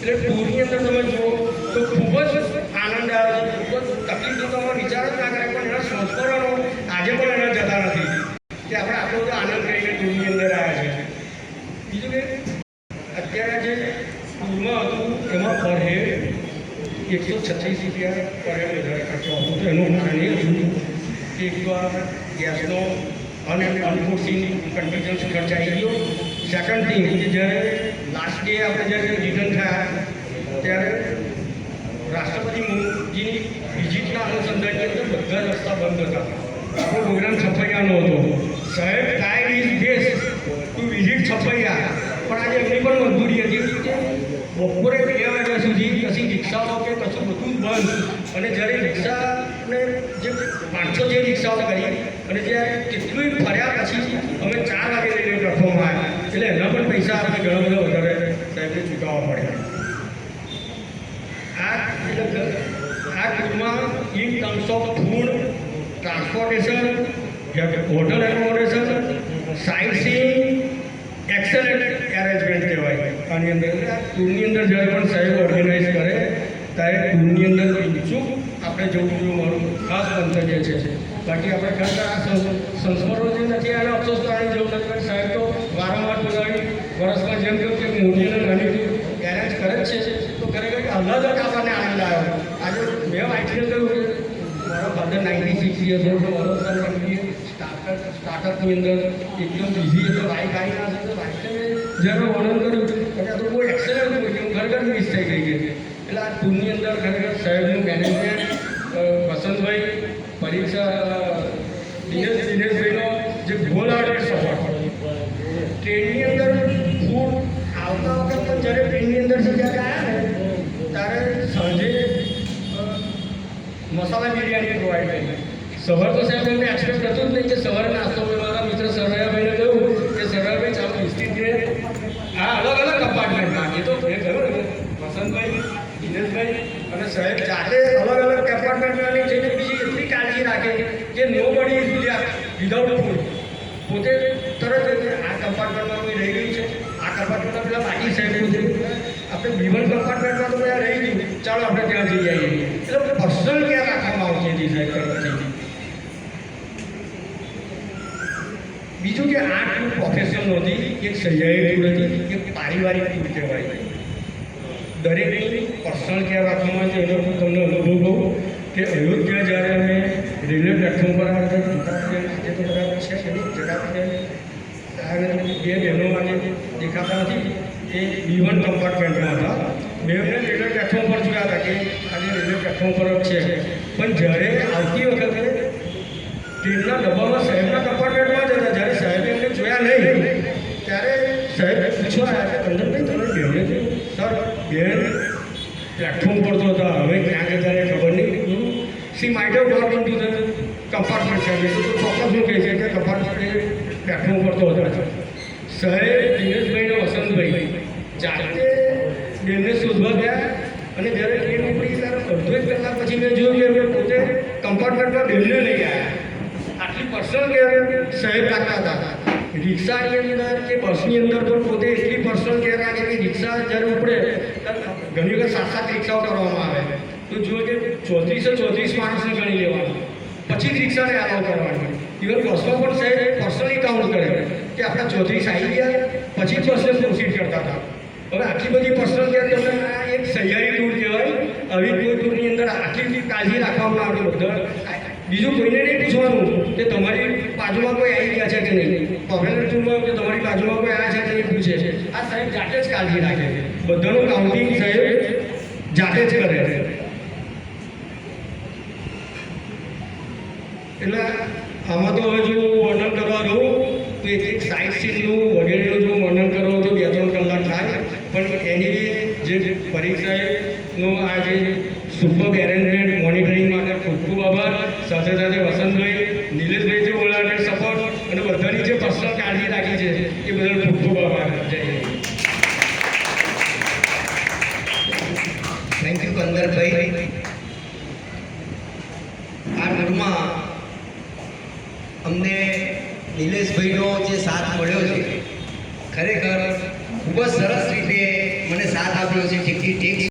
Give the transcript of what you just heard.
એટલે ટૂરની અંદર તમે જુઓ તો ખૂબ જ આનંદ આવે છે, ખૂબ જ તકલીફ તો તમે વિચાર જ ના કરે, પણ એના સંસ્કરણો આજે પણ એના જતા નથી કે આપણે આટલો બધો આનંદ કરીને ટૂરની અંદર આવ્યા છે. બીજું કે અત્યારે જે ટૂરમાં હતું એમાં પર હેડ 136 રૂપિયા પર હેડ વધારે ખર્ચો હતો, તો એનું કારણ એ હતું કે એક તો ગેસનો અનફોર્સીન કન્ડિશન્સ ખર્ચ આવી ગયો. સેકન્ડ થિંગ કે જ્યારે લાસ્ટ ડે આપણે જ્યારે રિટર્ન થયા ત્યારે રાષ્ટ્રપતિ મોદીની વિઝિટના અનુસંધાનની અંદર બધા રસ્તા બંધ હતા. આપણો પ્રોગ્રામ છપૈયાનો હતો. સાહેબ time is best to visit Chhapaiya, પણ આજે એમની પણ મજબૂરી હતી કે બપોરે 2 વાગ્યા સુધી કશી રિક્ષાઓ કે કશું બધું બંધ, અને જ્યારે રિક્ષાને જે 500 જે રિક્ષાઓ કરી અને જ્યારે કેટલું ફર્યા પછી અમે 4 વાગે લઈને પ્લેટફોર્મમાં આવ્યા, એટલે એના પણ પૈસા આપણે ઘણા બધા વધારે સાહેબને ચૂકવવા પડ્યા. આ ટૂરમાં in terms of food, transportation, hotel accommodation, sightseeing, excellent arrangement કહેવાય આની અંદર. ટૂરની અંદર જ્યારે પણ સાહેબ ઓર્ગેનાઇઝ કરે ત્યારે ટૂરની અંદર ઈચ્છુક આપણે જવું જોઈએ, મારું ખાસ મંતવ્ય છે. બાકી આપણે ખરેખર આ સંસ્મરણો જે નથી આને અફસોસ કરવાની જરૂર નથી, પણ સાહેબ તો વારંવાર બોલાવી વર્ષમાં જેમ કહ્યું કે મોટી અને નાની ટૂર એરેન્જ કરે જ છે, તો ખરેખર અલગ જ આપણને આનંદ આવ્યો. આજે મેં વાંચીને કહ્યું કે મારા ફાધર 96 યર્સ ઓલ્ડ, મારો સર સ્ટાર્ટઅપની અંદર એકદમ બિઝી હતો, વાઇફ આવી ના તો વાઇફને જ્યારે વર્ણન કર્યું અને આ તો બહુ એક્સેલન્ટ હોય કે હું ખરેખર મિસ થઈ ગઈ હતી. એટલે આ ટૂરની અંદર ખરેખર સાહેબનું મેનેજમેન્ટ, વસંતભાઈ, પરીક્ષા, દિનેશભાઈનો જે ગોલ આર્ટેડ સપોર્ટ, ટ્રેનની અંદર ફૂડ આવતા વખત પણ જ્યારે ટ્રેનની અંદરથી જ્યારે આવ્યા ને ત્યારે સાંજે મસાલા બિરયાની પ્રોવાઈડ કરી. સવાર તો સાહેબ એમને એક્સપેક્ટ હતું જ નહીં કે સવારે નાસ્તો મારા મિત્ર સરયાભાઈને કહ્યું કે સરયાભાઈ ચાલો બિસ્કીટ છે આ અલગ અલગ કમ્પાર્ટમેન્ટમાં. એ તો મેં કહ્યું ને વસંતભાઈ, દિનેશભાઈ અને સાહેબ જાતે અલગ અલગ કમ્પાર્ટમેન્ટમાં જઈને બીજી એટલી કાળજી રાખે કે નો બડી ઇઝ વિધાઉટ ફૂડ. પોતે તરત આ કમ્પાર્ટમેન્ટમાં કોઈ રહી ગયું છે, આ કમ્પાર્ટમેન્ટમાં પેલા બાકી સાહેબ છે, આપણે બીવન કમ્પાર્ટમેન્ટમાં તો બધા રહી ગયું, ચાલો આપણે ત્યાં જઈ આવીએ. એટલે પર્સનલ કેર રાખવામાં આવતી હતી સાહેબ તરફથી. બીજું કે આ ટૂર પ્રોફેશનલ નહોતી, એક સહિયારી ટૂર હતી, એક પારિવારિક ટૂર કહેવાય. દરેકની પર્સનલ કેર રાખવામાં આવે એનો હું તમને અનુભવ કહું કે અયોધ્યા જ્યારે અમે રેલવે પ્લેટફોર્મ પર આવ્યા હતા, આજે તો બરાબર છે એની જગા બે બહેનો આજે દેખાતા નથી, એ B1 કમ્પાર્ટમેન્ટમાં હતા. બેને રેલવે પ્લેટફોર્મ પર જોયા હતા કે આજે રેલવે પ્લેટફોર્મ પર જ છે, પણ જ્યારે આવતી વખતે ટ્રેનના ડબ્બામાં સાહેબના કમ્પાર્ટમેન્ટમાં જ હતા. જ્યારે સાહેબે એમને જોયા નહીં ત્યારે સાહેબ પૂછવા આવ્યા કે કંદરભાઈ તમે બેને સર બેન પ્લેટફોર્મ પર તો હતા, હવે ક્યાં ગયા એને ખબર નહીં. She might have got in to the compartment સાહેબ, તો ચોક્કસ શું કહે છે કે કમ્પાર્ટમેન્ટ પ્લેટફોર્મ પર તો હતા. સાહેબ દિનેશભાઈ અને વસંતભાઈ જાતે બેનને શોધવા ગયા અને જ્યારે ટ્રેન ઉપડી ત્યારે અડધો 1 કલાક પછી મેં જોયું કે પોતે કમ્પાર્ટમેન્ટમાં બેનને લઈ આવ્યા. આટલી પર્સનલ કેર સાહેબ રાખતા હતા. રિક્ષાની અંદર કે બસની અંદર પણ પોતે એટલી પર્સનલ કેર રાખે કે રિક્ષા જ્યારે ઉપડે ઘણી વખત 7 રિક્ષાઓ કરવામાં આવે તો જુઓ કે 34 માણસને ગણી લેવાનું, પછી જ રિક્ષાને અલાઉ કરવાની. ઇવન બસમાં પણ સાહેબ પર્સનલી કાઉન્ટ કરે કે આપણા 34 આવી ગયા પછી જ બસને પ્રોસીડ કરતા હતા. હવે આટલી બધી પર્સનલ કેર તમને આ એક સહિયારી ટૂર કહેવાય. આવી કોઈ ટૂરની અંદર આટલી કાળજી રાખવામાં આવે બધા. બીજું કોઈને નહીં પૂછવાનું કે તમારી બાજુમાં કોઈ આવી ગયા છે કે નહીં, પ્રોફેશનલ ટૂરમાં કે તમારી બાજુમાં કોઈ આવ્યા છે કે નહીં પૂછે છે. આ સાહેબ જાતે જ કાળજી રાખે છે, બધાનું કાઉન્ટિંગ સાહેબ જાતે જ કરે છે. એટલે આમાં તો હવે જો વર્ણન કરવા રહું તો એક સાઇટ સીનનું વગેરેનું જો વર્ણન કરવું તો 2-3 કલાક થાય, પણ એની જે પરીક્ષાનો આ જે સુપર એરેન્જમેન્ટ મોનિટરિંગ માટે ખૂબ ખૂબ આભાર. સાથે સાથે વસંતભાઈ, નિલેશભાઈ જે ઓલાને સપોર્ટ અને બધાની જે પર્સનલ કાળજી રાખી છે એ બદલ ખૂબ ખૂબ આભાર. જય હિન્દ. Thank you કંદરભાઈ. આ ટૂરમાં અમને નિલેશભાઈનો જે સાથ મળ્યો છે ખરેખર ખૂબ જ સરસ રીતે મને સાથ આપ્યો છે જેથી ટેક્સ